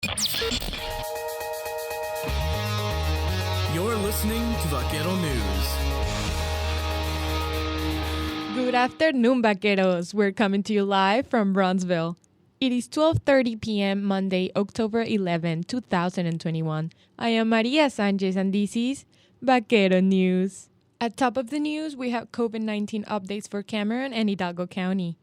You're listening to Vaquero News. Good afternoon, Vaqueros. We're coming to you live from Brownsville. It is 12:30 p.m. Monday, October 11, 2021. I am Maria Sanchez and this is Vaquero News. At top of the news, we have COVID-19 updates for Cameron and Hidalgo County.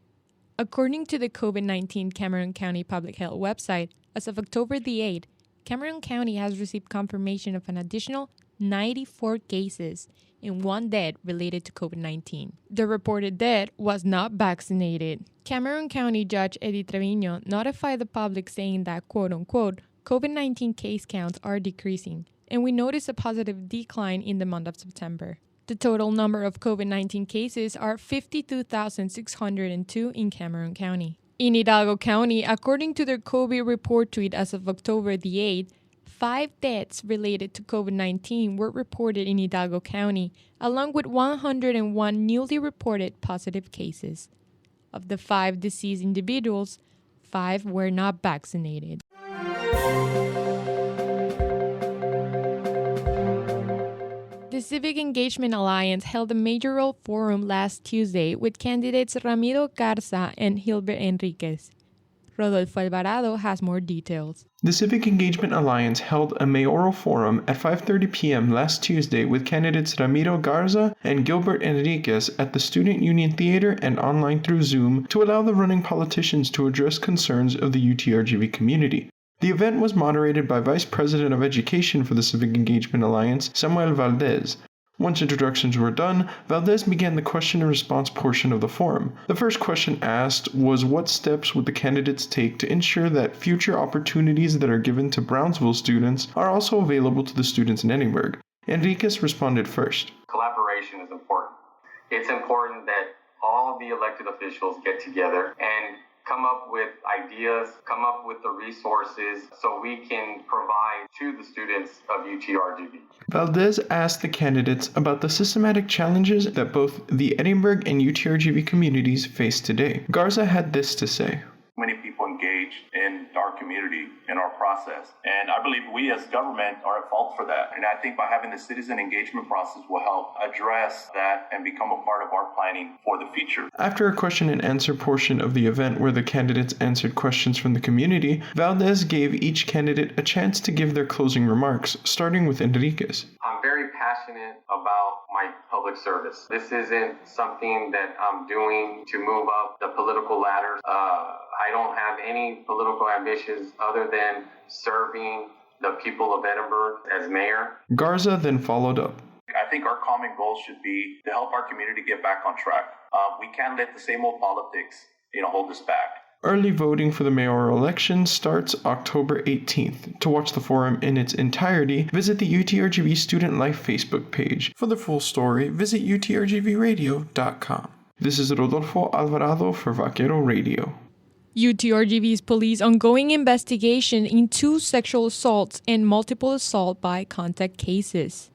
According to the COVID-19 Cameron County Public Health website, as of October the 8th, Cameron County has received confirmation of an additional 94 cases and one death related to COVID-19. The reported death was not vaccinated. Cameron County Judge Eddie Trevino notified the public saying that, quote-unquote, COVID-19 case counts are decreasing, and we noticed a positive decline in the month of September. The total number of COVID-19 cases are 52,602 in Cameron County. In Hidalgo County, according to their COVID report tweet as of October the 8th, 5 deaths related to COVID-19 were reported in Hidalgo County, along with 101 newly reported positive cases. Of the 5 deceased individuals, 5 were not vaccinated. The Civic Engagement Alliance held a mayoral forum last Tuesday with candidates Ramiro Garza and Gilbert Enriquez. Rodolfo Alvarado has more details. The Civic Engagement Alliance held a mayoral forum at 5:30 p.m. last Tuesday with candidates Ramiro Garza and Gilbert Enriquez at the Student Union Theater and online through Zoom to allow the running politicians to address concerns of the Utrgv community. The event was moderated by Vice President of Education for the Civic Engagement Alliance, Samuel Valdez. Once introductions were done, Valdez began the question and response portion of the forum. The first question asked was what steps would the candidates take to ensure that future opportunities that are given to Brownsville students are also available to the students in Edinburgh. Enriquez responded first. Collaboration is important. It's important that all the elected officials get together and come up with ideas, come up with the resources so we can provide to the students of Utrgv. Valdez asked the candidates about the systematic challenges that both the Edinburgh and Utrgv communities face today. Garza had this to say. Many people engaged in our community, in our process. And I believe we as government are at fault for that. And I think by having the citizen engagement process will help address that and become a part of our planning for the future. After a question and answer portion of the event where the candidates answered questions from the community, Valdez gave each candidate a chance to give their closing remarks, starting with Enriquez. I'm very passionate about my public service. This isn't something that I'm doing to move up the political ladder. I don't have any political ambitions other than serving the people of Edinburgh as mayor. Garza then followed up. I think our common goal should be to help our community get back on track. We can't let the same old politics, hold us back. Early voting for the mayoral election starts October 18th. To watch the forum in its entirety, visit the Utrgv Student Life Facebook page. For the full story, visit utrgvradio.com. This is Rodolfo Alvarado for Vaquero Radio. Utrgv's police ongoing investigation in 2 sexual assaults and multiple assault by contact cases.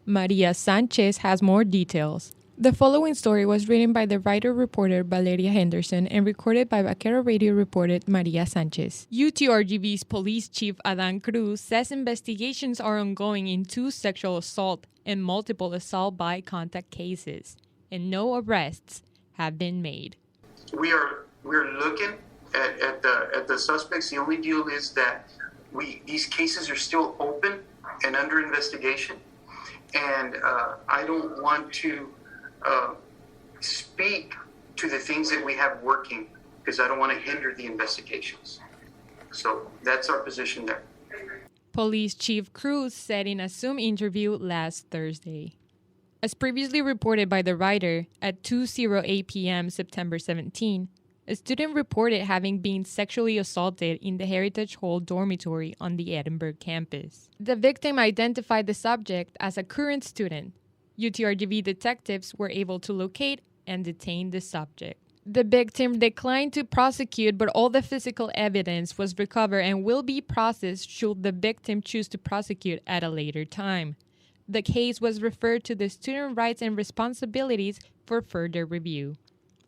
Maria Sanchez has more details. The following story was written by the writer-reporter Valeria Henderson and recorded by Vaquero Radio reporter Maria Sanchez. Utrgv's police chief Adan Cruz says investigations are ongoing in 2 sexual assault and multiple assault by contact cases, and no arrests have been made. We're looking at the suspects. The only deal is that these cases are still open and under investigation, and I don't want to speak to the things that we have working because I don't want to hinder the investigations. So that's our position there. Police Chief Cruz said in a Zoom interview last Thursday. As previously reported by the writer, at 2:08 p.m. September 17, a student reported having been sexually assaulted in the Heritage Hall dormitory on the Edinburgh campus. The victim identified the subject as a current student. Utrgv detectives were able to locate and detain the subject. The victim declined to prosecute, but all the physical evidence was recovered and will be processed should the victim choose to prosecute at a later time. The case was referred to the Student Rights and Responsibilities for further review.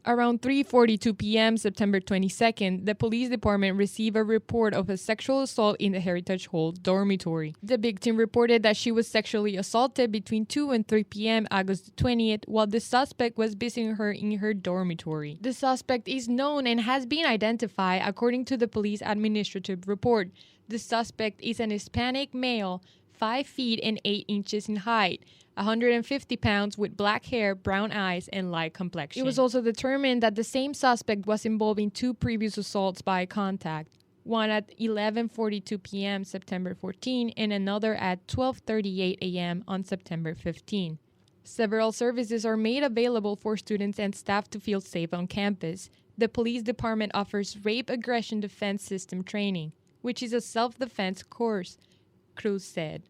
Around 3:42 p.m. September 22nd, the police department received a report of a sexual assault in the Heritage Hall dormitory. The victim reported that she was sexually assaulted between 2 and 3 p.m. August 20th while the suspect was visiting her in her dormitory. The suspect is known and has been identified according to the police administrative report. The suspect is an Hispanic male, 5 feet and 8 inches in height, 150 pounds with black hair, brown eyes, and light complexion. It was also determined that the same suspect was involved in 2 previous assaults by contact, one at 11:42 p.m. September 14 and another at 12:38 a.m. on September 15. Several services are made available for students and staff to feel safe on campus. The police department offers rape aggression defense system training, which is a self-defense course, Cruz said.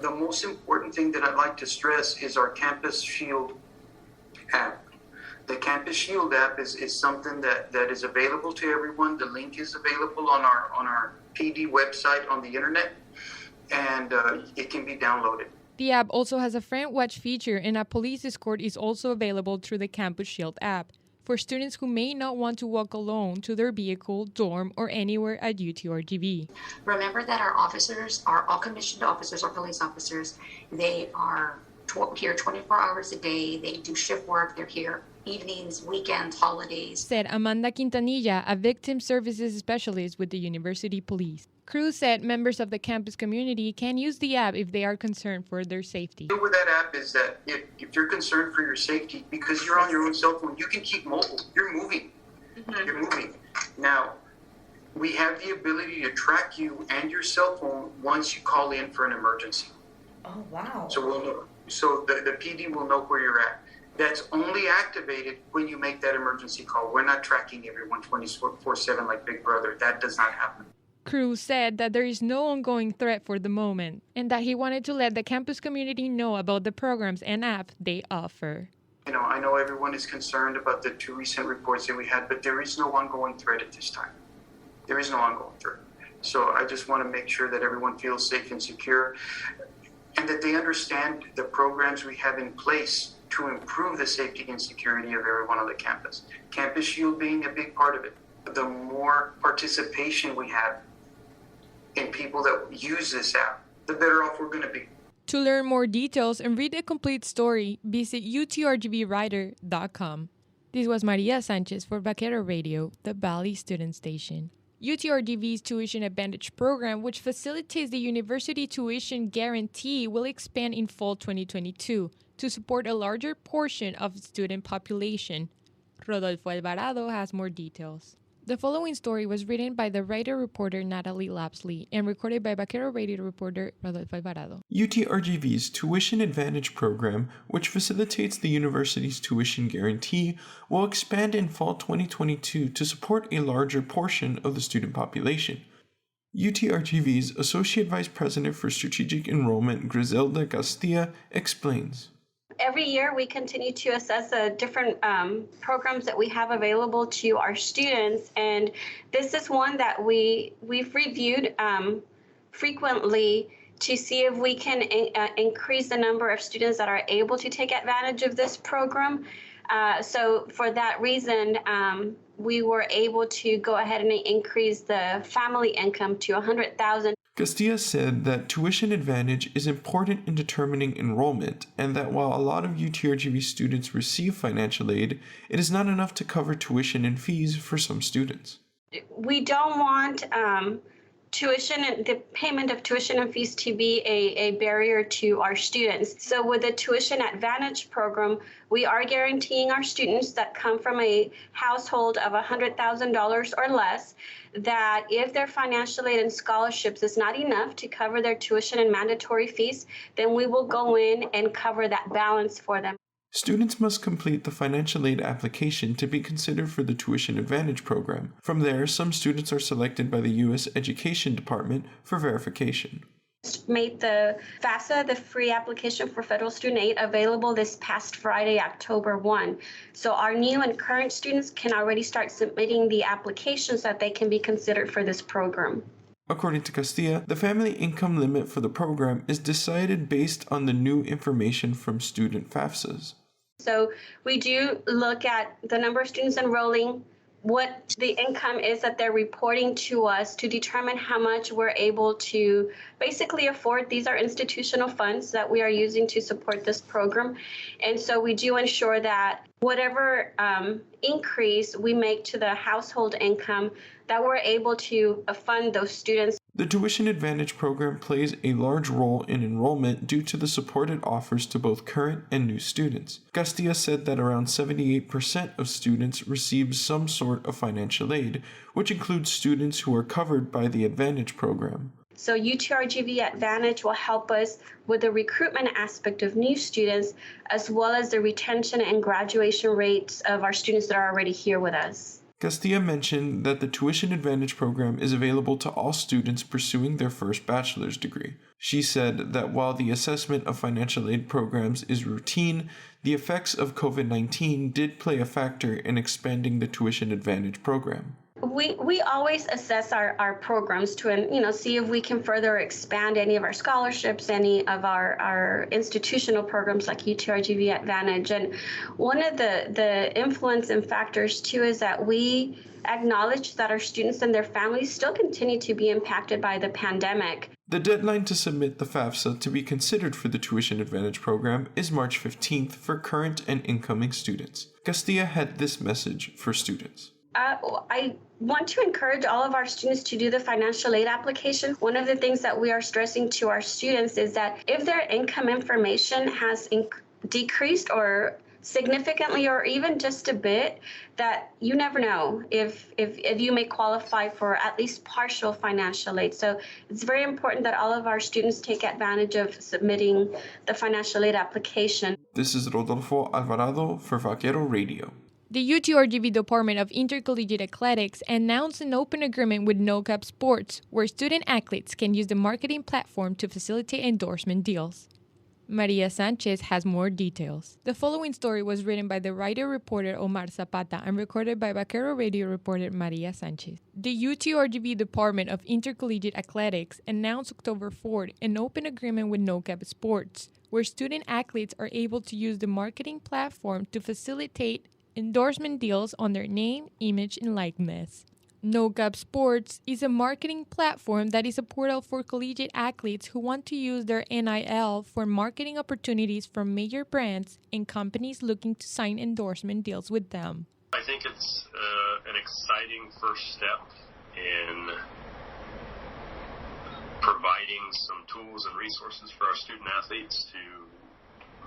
The most important thing that I'd like to stress is our Campus Shield app. The Campus Shield app is something that is available to everyone. The link is available on our PD website on the internet, and it can be downloaded. The app also has a friend watch feature, and a police escort is also available through the Campus Shield app for students who may not want to walk alone to their vehicle, dorm, or anywhere at Utrgv. Remember that our officers are all commissioned officers or police officers. They are here 24 hours a day. They do shift work. They're here evenings, weekends, holidays, said Amanda Quintanilla, a victim services specialist with the University Police. Cruz said members of the campus community can use the app if they are concerned for their safety. The deal with that app is that if you're concerned for your safety, because you're on your own cell phone, you can keep mobile. You're moving. Mm-hmm. You're moving. Now, we have the ability to track you and your cell phone once you call in for an emergency. Oh, wow. So we'll know. So the PD will know where you're at. That's only activated when you make that emergency call. We're not tracking everyone 24/7 like Big Brother. That does not happen. Cruz said that there is no ongoing threat for the moment and that he wanted to let the campus community know about the programs and apps they offer. I know everyone is concerned about the 2 recent reports that we had, but there is no ongoing threat at this time. There is no ongoing threat. So I just want to make sure that everyone feels safe and secure and that they understand the programs we have in place to improve the safety and security of everyone on the campus. Campus Shield being a big part of it. The more participation we have in people that use this app, the better off we're going to be. To learn more details and read a complete story, visit utrgvwriter.com. This was Maria Sanchez for Vaquero Radio, the Valley Student Station. Utrgv's Tuition Advantage program, which facilitates the university tuition guarantee, will expand in fall 2022 to support a larger portion of the student population. Rodolfo Alvarado has more details. The following story was written by the writer-reporter Natalie Lapsley and recorded by Vaquero Radio reporter Rodolfo Alvarado. Utrgv's Tuition Advantage program, which facilitates the university's tuition guarantee, will expand in fall 2022 to support a larger portion of the student population. Utrgv's Associate Vice President for Strategic Enrollment, Griselda Castilla, explains. Every year, we continue to assess the different programs that we have available to our students, and this is one that we've reviewed frequently to see if we can increase the number of students that are able to take advantage of this program. So for that reason, we were able to go ahead and increase the family income to $100,000. Castilla said that Tuition Advantage is important in determining enrollment and that while a lot of Utrgv students receive financial aid, it is not enough to cover tuition and fees for some students. We don't want tuition and the payment of tuition and fees to be a barrier to our students. So with the Tuition Advantage program, we are guaranteeing our students that come from a household of $100,000 or less that if their financial aid and scholarships is not enough to cover their tuition and mandatory fees, then we will go in and cover that balance for them. Students must complete the financial aid application to be considered for the Tuition Advantage program. From there, some students are selected by the U.S. Education Department for verification. Made the FAFSA, the free application for federal student aid, available this past Friday, October 1. So our new and current students can already start submitting the applications that they can be considered for this program. According to Castilla, the family income limit for the program is decided based on the new information from student FAFSAs. So we do look at the number of students enrolling, what the income is that they're reporting to us to determine how much we're able to basically afford. These are institutional funds that we are using to support this program. And so we do ensure that whatever increase we make to the household income, that we're able to fund those students. The Tuition Advantage program plays a large role in enrollment due to the support it offers to both current and new students. Castilla said that around 78% of students receive some sort of financial aid, which includes students who are covered by the Advantage program. So Utrgv Advantage will help us with the recruitment aspect of new students, as well as the retention and graduation rates of our students that are already here with us. Castilla mentioned that the Tuition Advantage program is available to all students pursuing their first bachelor's degree. She said that while the assessment of financial aid programs is routine, the effects of COVID-19 did play a factor in expanding the Tuition Advantage program. We always assess our programs to see if we can further expand any of our scholarships, any of our institutional programs like Utrgv Advantage. And one of the influence and factors too is that we acknowledge that our students and their families still continue to be impacted by the pandemic. The deadline to submit the FAFSA to be considered for the Tuition Advantage program is March 15th for current and incoming students. Castilla had this message for students. I want to encourage all of our students to do the financial aid application. One of the things that we are stressing to our students is that if their income information has decreased or significantly or even just a bit, that you never know if you may qualify for at least partial financial aid. So it's very important that all of our students take advantage of submitting the financial aid application. This is Rodolfo Alvarado for Vaquero Radio. The Utrgv Department of Intercollegiate Athletics announced an open agreement with NoCap Sports, where student athletes can use the marketing platform to facilitate endorsement deals. Maria Sanchez has more details. The following story was written by the writer-reporter Omar Zapata and recorded by Vaquero Radio reporter Maria Sanchez. The Utrgv Department of Intercollegiate Athletics announced October 4th an open agreement with NoCap Sports, where student athletes are able to use the marketing platform to facilitate endorsement deals on their name, image, and likeness. NoCap Sports is a marketing platform that is a portal for collegiate athletes who want to use their NIL for marketing opportunities from major brands and companies looking to sign endorsement deals with them. I think it's an exciting first step in providing some tools and resources for our student athletes to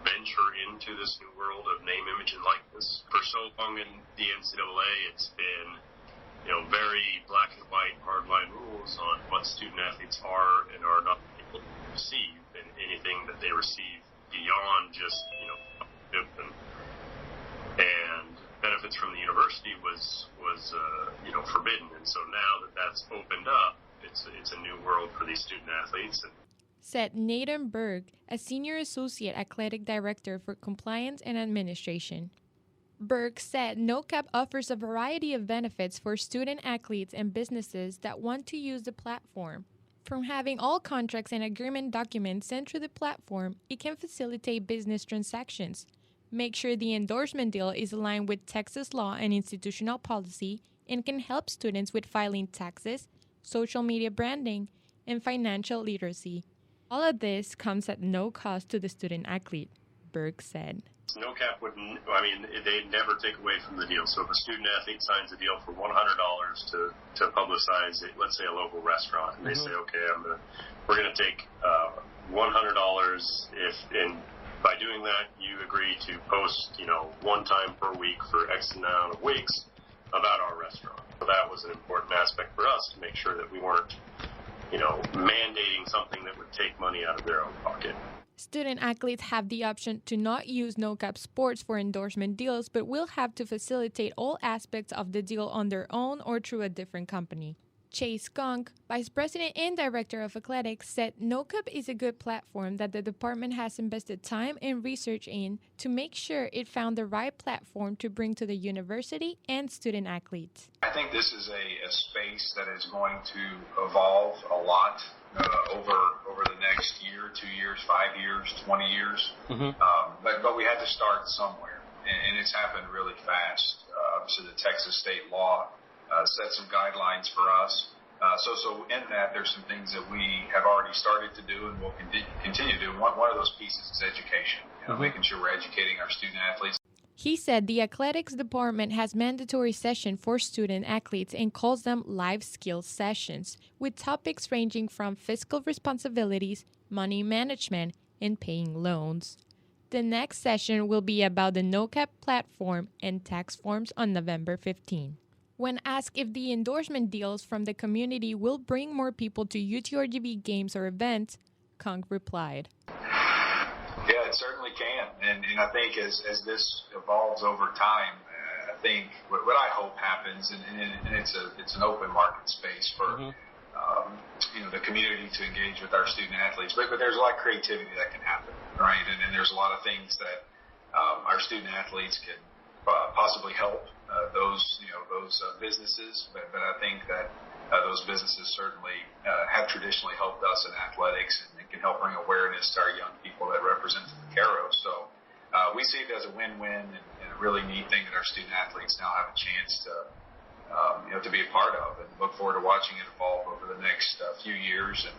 venture into this new world of name, image, and likeness. For so long in the NCAA, it's been, very black and white, hardline rules on what student athletes are and are not able to receive, and anything that they receive beyond just, and benefits from the university was forbidden. And so now that that's opened up, it's a new world for these student athletes. Said Nathan Berg, a Senior Associate Athletic Director for Compliance and Administration. Berg said NoCap offers a variety of benefits for student athletes and businesses that want to use the platform. From having all contracts and agreement documents sent through the platform, it can facilitate business transactions, make sure the endorsement deal is aligned with Texas law and institutional policy, and can help students with filing taxes, social media branding, and financial literacy. All of this comes at no cost to the student athlete, Berg said. NoCap they'd never take away from the deal. So if a student athlete signs a deal for $100 to publicize, let's say a local restaurant, and they say, okay, we're going to take $100 and by doing that, you agree to post, one time per week for X amount of weeks about our restaurant. So that was an important aspect for us to make sure that we weren't mandating something that would take money out of their own pocket. Student athletes have the option to not use NoCap Sports for endorsement deals, but will have to facilitate all aspects of the deal on their own or through a different company. Chase Gunk, Vice President and Director of Athletics, said NoCap is a good platform that the department has invested time and research in to make sure it found the right platform to bring to the university and student athletes. I think this is a space that is going to evolve a lot over the next year, 2 years, 5 years, 20 years. But we had to start somewhere. and it's happened really fast. So the Texas state law set some guidelines for us. So in that, there's some things that we have already started to do and will continue to do. One of those pieces is education, making sure we're educating our student athletes. He said the athletics department has mandatory session for student athletes and calls them life skills sessions, with topics ranging from fiscal responsibilities, money management, and paying loans. The next session will be about the no-cap platform and tax forms on November 15. When asked if the endorsement deals from the community will bring more people to Utrgv games or events, Kong replied, Yeah, it certainly can. And I think as this evolves over time, I think what I hope happens, and it's an open market space for the community to engage with our student athletes, but there's a lot of creativity that can happen, right? And there's a lot of things that our student athletes can possibly help those businesses, but I think that those businesses certainly have traditionally helped us in athletics and can help bring awareness to our young people that represent the Vaqueros. So we see it as a win-win and a really neat thing that our student athletes now have a chance to be a part of, and look forward to watching it evolve over the next few years, and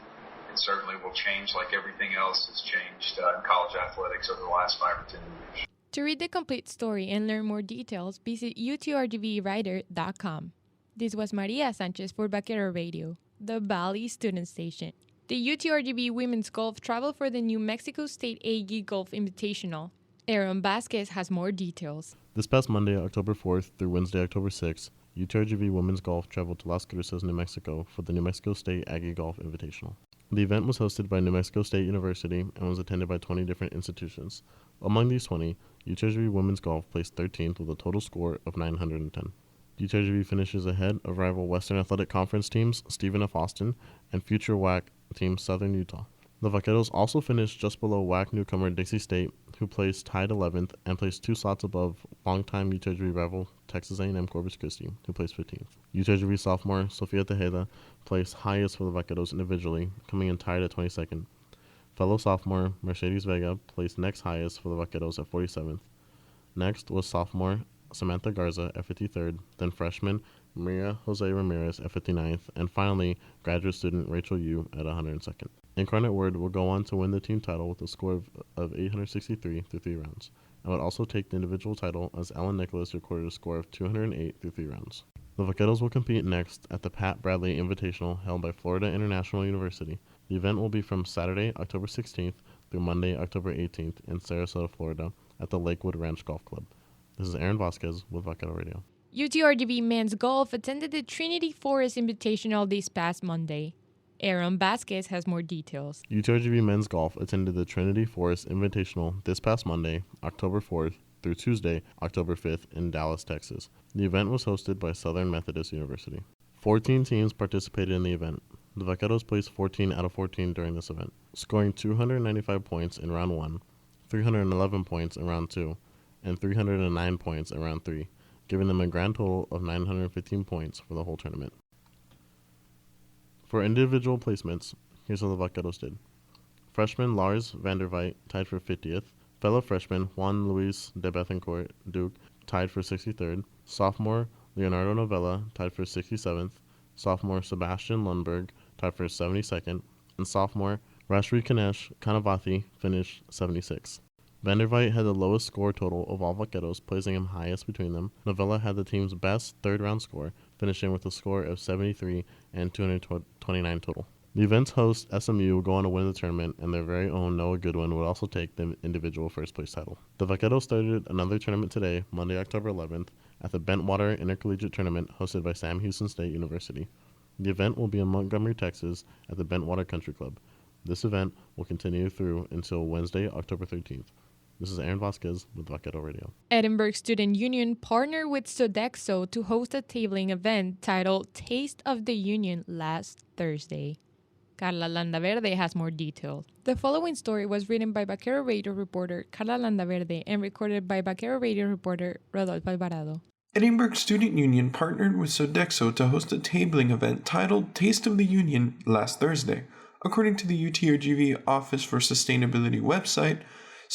certainly will change like everything else has changed in college athletics over the last 5 or 10 years. To read the complete story and learn more details, visit utrgvwriter.com. This was Maria Sanchez for Vaquero Radio, the Valley Student Station. The Utrgv Women's Golf traveled for the New Mexico State AG Golf Invitational. Aaron Vasquez has more details. This past Monday, October 4th through Wednesday, October 6th, Utrgv Women's Golf traveled to Las Cruces, New Mexico for the New Mexico State Aggie Golf Invitational. The event was hosted by New Mexico State University and was attended by 20 different institutions. Among these 20, Utrgv Women's Golf placed 13th with a total score of 910. Utrgv finishes ahead of rival Western Athletic Conference teams Stephen F. Austin and future WAC team Southern Utah. The Vaqueros also finished just below WAC newcomer Dixie State, who placed tied 11th and placed 2 slots above longtime Utrgv rival Texas A&M Corpus Christi, who placed 15th. Utrgv sophomore Sofia Tejeda placed highest for the Vaqueros individually, coming in tied at 22nd. Fellow sophomore Mercedes Vega placed next highest for the Vaqueros at 47th. Next was sophomore Samantha Garza at 53rd, then freshman Maria Jose Ramirez at 59th, and finally graduate student Rachel Yu at 102nd. Incarnate Word will go on to win the team title with a score of 863 through 3 rounds, and would also take the individual title as Ellen Nicholas recorded a score of 208 through 3 rounds. The Vaqueros will compete next at the Pat Bradley Invitational held by Florida International University. The event will be from Saturday, October 16th through Monday, October 18th in Sarasota, Florida at the Lakewood Ranch Golf Club. This is Aaron Vasquez with Vaquero Radio. Utrgv Men's Golf attended the Trinity Forest Invitational this past Monday. Aaron Vasquez has more details. Utrgv Men's Golf attended the Trinity Forest Invitational this past Monday, October 4th through Tuesday, October 5th in Dallas, Texas. The event was hosted by Southern Methodist University. 14 teams participated in the event. The Vaqueros placed 14 out of 14 during this event, scoring 295 points in round 1, 311 points in round 2, and 309 points in round 3, giving them a grand total of 915 points for the whole tournament. For individual placements, here's how the Vaqueros did. Freshman Lars Vanderveit tied for 50th. Fellow freshman Juan Luis de Bethencourt Duke tied for 63rd. Sophomore Leonardo Novella tied for 67th. Sophomore Sebastian Lundberg tied for 72nd. And sophomore Rashri Kanesh Kanavathi finished 76th. Vanderveit had the lowest score total of all Vaqueros, placing him highest between them. Novella had the team's best third-round score, finishing with a score of 73 and 229 total. The event's host, SMU, will go on to win the tournament, and their very own Noah Goodwin would also take the individual first-place title. The Vaqueros started another tournament today, Monday, October 11th, at the Bentwater Intercollegiate Tournament hosted by Sam Houston State University. The event will be in Montgomery, Texas, at the Bentwater Country Club. This event will continue through until Wednesday, October 13th. This is Aaron Vasquez with Vaquero Radio. Edinburgh Student Union partnered with Sodexo to host a tabling event titled Taste of the Union last Thursday. Carla Landaverde has more details. The following story was written by Vaquero Radio reporter Carla Landaverde and recorded by Vaquero Radio reporter Rodolfo Alvarado. Edinburgh Student Union partnered with Sodexo to host a tabling event titled Taste of the Union last Thursday. According to the Utrgv Office for Sustainability website,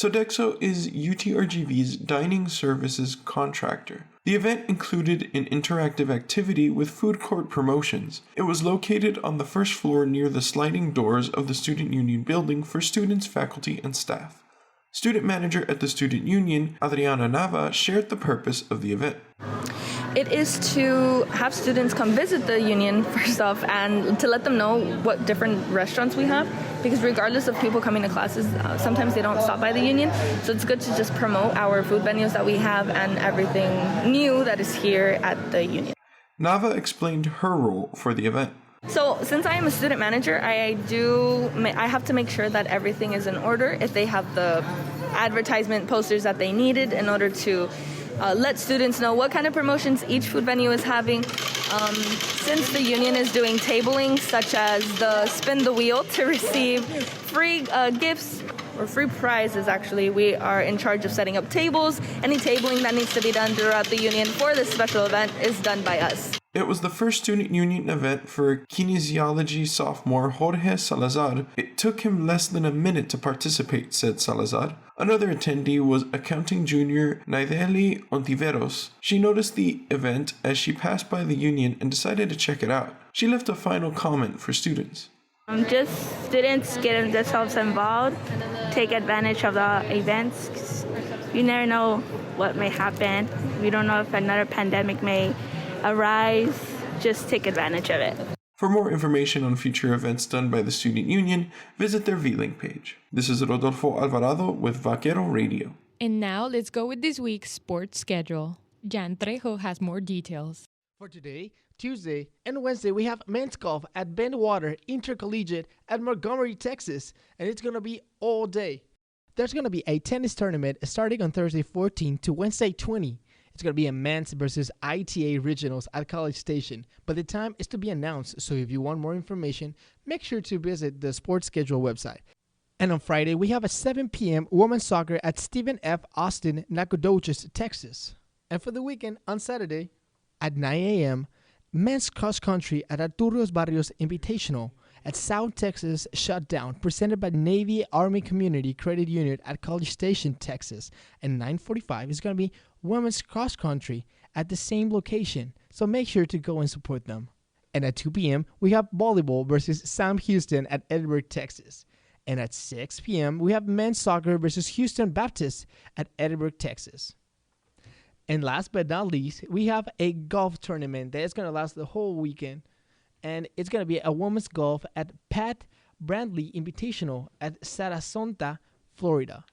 Sodexo is Utrgv's dining services contractor. The event included an interactive activity with food court promotions. It was located on the first floor near the sliding doors of the Student Union building for students, faculty, and staff. Student manager at the Student Union, Adriana Nava, shared the purpose of the event. It is to have students come visit the union first off and to let them know what different restaurants we have, because regardless of people coming to classes, sometimes they don't stop by the union. So it's good to just promote our food venues that we have and everything new that is here at the union. Nava explained her role for the event. So since I am a student manager, I have to make sure that everything is in order. If they have the advertisement posters that they needed in order to let students know what kind of promotions each food venue is having. Since the union is doing tabling, such as the spin the wheel to receive free gifts or free prizes, actually, we are in charge of setting up tables. Any tabling that needs to be done throughout the union for this special event is done by us. It was the first student union event for kinesiology sophomore Jorge Salazar. It took him less than a minute to participate, said Salazar. Another attendee was accounting junior Naideli Ontiveros. She noticed the event as she passed by the union and decided to check it out. She left a final comment for students. Just students getting themselves involved, take advantage of the events. You never know what may happen. We don't know if another pandemic may arise. Just take advantage of it. For more information on future events done by the Student Union, visit their V-Link page. This is Rodolfo Alvarado with Vaquero Radio. And now let's go with this week's sports schedule. Jan Trejo has more details. For today, Tuesday, and Wednesday, we have men's golf at Bentwater Intercollegiate at Montgomery, Texas, and it's going to be all day. There's going to be a tennis tournament starting on Thursday 14 to Wednesday 20. It's going to be a men's versus ITA regionals at College Station, but the time is to be announced, so if you want more information, make sure to visit the sports schedule website. And on Friday, we have a 7 p.m. women's soccer at Stephen F. Austin, Nacogdoches, Texas. And for the weekend, on Saturday, at 9 a.m., men's cross-country at Arturo Barrios Invitational at South Texas Shutdown, presented by Navy Army Community Credit Union at College Station, Texas. And 9:45 is going to be women's cross-country at the same location, so make sure to go and support them. And at 2 p.m., we have volleyball versus Sam Houston at Edinburgh, Texas. And at 6 p.m., we have men's soccer versus Houston Baptist at Edinburgh, Texas. And last but not least, we have a golf tournament that is going to last the whole weekend. And it's going to be a women's golf at Pat Brandley Invitational at Sarasota, Florida.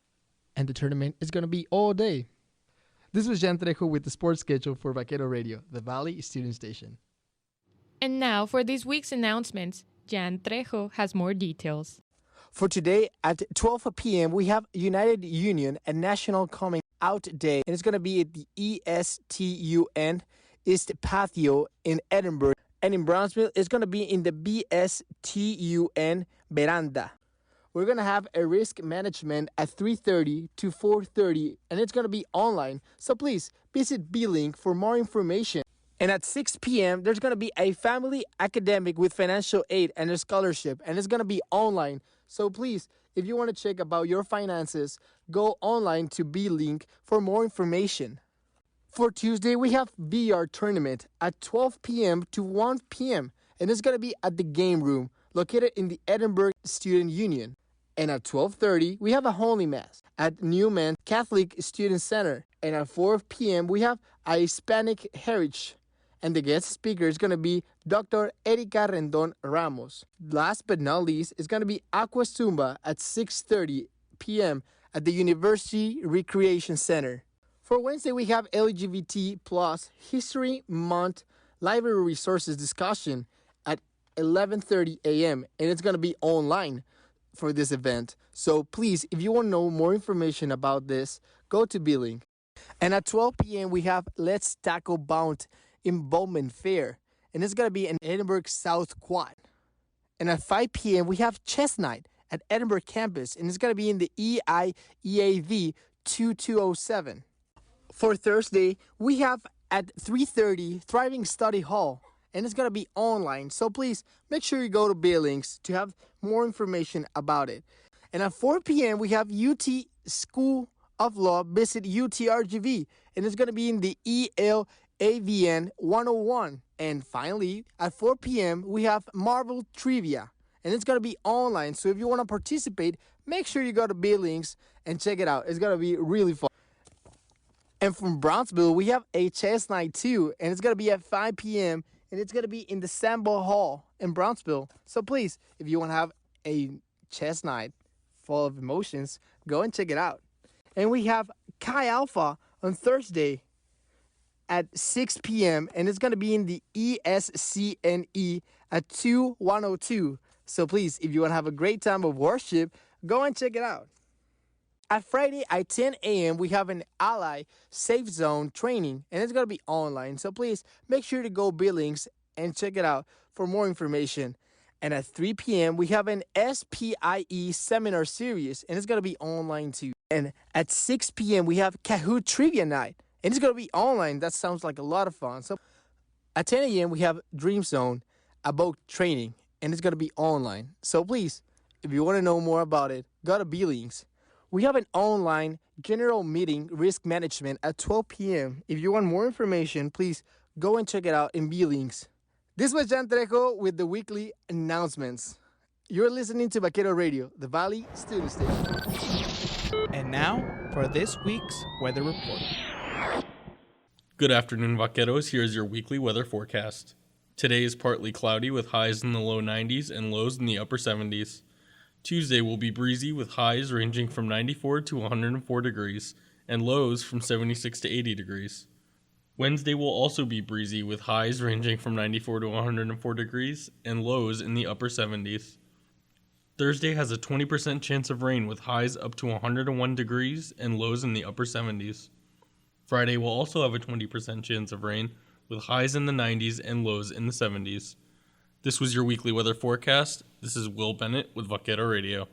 And the tournament is going to be all day. This was Jan Trejo with the sports schedule for Vaquero Radio, the Valley Student Station. And now for this week's announcements, Jan Trejo has more details. For today at 12 p.m., we have United Union, a National Coming Out Day. And it's going to be at the ESTUN East Patio in Edinburgh. And in Brownsville, it's going to be in the BSTUN Veranda. We're going to have a risk management at 3:30 to 4:30, and it's going to be online. So please visit B-Link for more information. And at 6 p.m., there's going to be a family academic with financial aid and a scholarship, and it's going to be online. So please, if you want to check about your finances, go online to B-Link for more information. For Tuesday, we have VR tournament at 12 p.m. to 1 p.m. and it's going to be at the game room located in the Edinburgh Student Union. And at 12:30, we have a Holy Mass at Newman Catholic Student Center. And at 4 p.m., we have a Hispanic Heritage. And the guest speaker is going to be Dr. Erika Rendon Ramos. Last but not least, is going to be Aqua Zumba at 6:30 p.m. at the University Recreation Center. For Wednesday, we have LGBT plus History Month Library Resources discussion at 11:30 a.m. and it's going to be online for this event. So please, if you want to know more information about this, go to B-Link. And at 12 p.m., we have Let's Tackle Bound Involvement Fair, and it's going to be in Edinburgh South Quad. And at 5 p.m., we have Chess Night at Edinburgh campus, and it's going to be in the EIEAV 2207. For Thursday, we have at 3:30 Thriving Study Hall, and it's going to be online. So please make sure you go to B-Links to have more information about it. And at 4 p.m., we have UT School of Law, visit Utrgv, and it's going to be in the ELAVN 101. And finally, at 4 p.m., we have Marvel Trivia, and it's going to be online. So if you want to participate, make sure you go to Billings and check it out. It's going to be really fun. And from Brownsville, we have a chess night too, and it's going to be at 5 p.m., and it's going to be in the Sambo Hall in Brownsville. So please, if you want to have a chess night full of emotions, go and check it out. And we have Chi Alpha on Thursday at 6 p.m., and it's going to be in the ESCNE at 2102. So please, if you want to have a great time of worship, go and check it out. At Friday at 10 a.m., we have an Ally Safe Zone training, and it's going to be online. So please make sure to go Billings and check it out for more information. And at 3 p.m., we have an SPIE seminar series, and it's going to be online too. And at 6 p.m., we have Kahoot Trivia Night, and it's going to be online. That sounds like a lot of fun. So at 10 a.m., we have Dream Zone about training, and it's going to be online. So please, if you want to know more about it, go to Billings. We have an online general meeting risk management at 12 p.m. If you want more information, please go and check it out in Billings. This was Jan Trejo with the weekly announcements. You're listening to Vaquero Radio, the Valley Student Station. And now for this week's weather report. Good afternoon, Vaqueros. Here's your weekly weather forecast. Today is partly cloudy with highs in the low 90s and lows in the upper 70s. Tuesday will be breezy with highs ranging from 94 to 104 degrees and lows from 76 to 80 degrees. Wednesday will also be breezy with highs ranging from 94 to 104 degrees and lows in the upper 70s. Thursday has a 20% chance of rain with highs up to 101 degrees and lows in the upper 70s. Friday will also have a 20% chance of rain with highs in the 90s and lows in the 70s. This was your weekly weather forecast. This is Will Bennett with Vaquero Radio.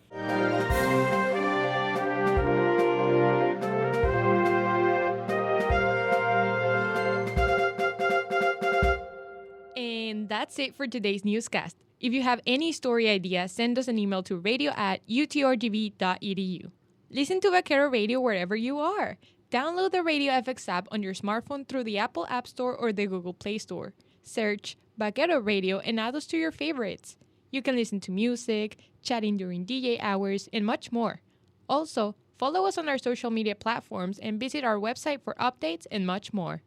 And that's it for today's newscast. If you have any story idea, send us an email to radio@utrgv.edu. Listen to Vaquero Radio wherever you are. Download the Radio FX app on your smartphone through the Apple App Store or the Google Play Store. Search Vaquero Radio and add us to your favorites. You can listen to music, chatting during DJ hours, and much more. Also, follow us on our social media platforms and visit our website for updates and much more.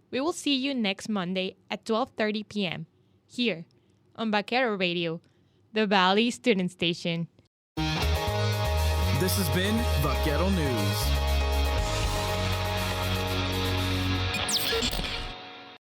We will see you next Monday at 12:30 p.m. here on Vaquero Radio, the Valley Student Station. This has been Vaquero News.